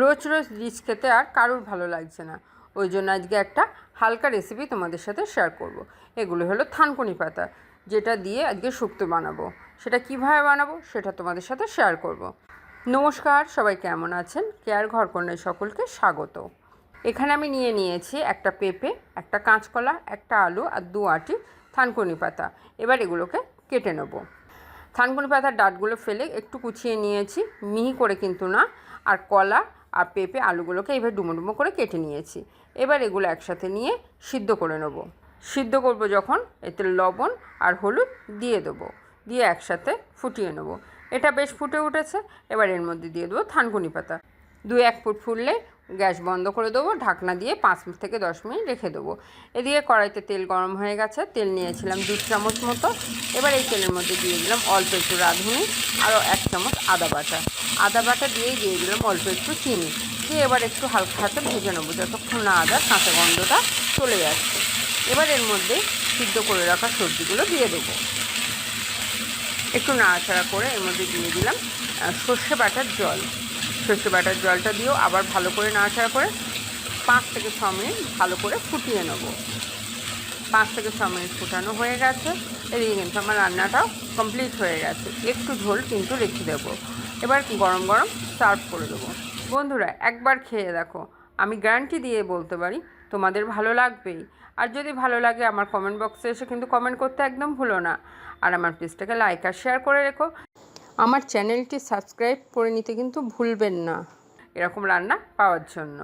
রোজ রোজ rich খেতে আর কারুর ভালো লাগছে না, ওই জন্য আজকে একটা হালকা রেসিপি তোমাদের সাথে শেয়ার করব। এগুলো হলো থানকুনি পাতা, যেটা দিয়ে আজকে শুক্তো বানাবো। সেটা কিভাবে বানাবো সেটা তোমাদের সাথে শেয়ার করব। নমস্কার, সবাই কেমন আছেন? কেয়ার ঘরকন্যায় সকলকে স্বাগত। এখানে আমি নিয়েছি একটা পেঁপে, একটা কাঁচকলা, একটা আলু আর 2 আঁটি থানকুনি পাতা। এবার এগুলোকে কেটে নেব। থানকুনি পাতার ডাঁটগুলো ফেলে একটু কুচিয়ে নিয়েছি, মিহি করে কিন্তু না। আর কলা আর পেঁপে আলুগুলোকে এইভাবে ডুমো ডুমো করে কেটে নিয়েছি। এবার এগুলো একসাথে নিয়ে সিদ্ধ করে নেব। সিদ্ধ করব যখন, এতে লবণ আর হলুদ দিয়ে দেবো, দিয়ে একসাথে ফুটিয়ে নেব। এটা বেশ ফুটে উঠেছে। এবার এর মধ্যে দিয়ে দেবো থানকুনি পাতা। 2-1 ফুট ফুটলে গ্যাস বন্ধ করে দেবো, ঢাকনা দিয়ে 5 থেকে 10 মিনিট রেখে দেবো। এদিকে কড়াইতে তেল গরম হয়ে গেছে, তেল নিয়েছিলাম 2 চামচ মতো। এবার এই তেলের মধ্যে দিয়ে দিলাম অল্প একটু রাঁধুনি, আরও 1 চামচ আদা বাটা দিয়ে দিলাম অল্প একটু চিনি, দিয়ে এবার একটু হালকা হাতে ভেজে নেবো যতক্ষণ না আদার কাঁচা গন্ধটা চলে যাচ্ছে। এবার এর মধ্যে সিদ্ধ করে রাখা সবজিগুলো দিয়ে দেবো। একটু নাড়াচাড়া করে এর মধ্যে দিয়ে দিলাম সর্ষে বাটার জলটা দিয়েও আবার ভালো করে নাড়াচাড়া করে 5 থেকে 6 মিনিট ভালো করে ফুটিয়ে নেব। 5 থেকে 6 মিনিট ফুটানো হয়ে গেছে। এদিকে কিন্তু আমার রান্নাটাও কমপ্লিট হয়ে গেছে। একটু ঝোল কিন্তু রেখে দেবো। এবার গরম গরম সার্ভ করে দেবো। বন্ধুরা, একবার খেয়ে দেখো, আমি গ্যারান্টি দিয়ে বলতে পারি তোমাদের ভালো লাগবেই। আর যদি ভালো লাগে আমার কমেন্ট বক্সে এসে কিন্তু কমেন্ট করতে একদম ভুলো না। আর আমার পেজটাকে লাইক আর শেয়ার করে রেখো। আমার চ্যানেলটি সাবস্ক্রাইব করে নিতে কিন্তু ভুলবেন না এরকম রান্না পাওয়ার জন্য।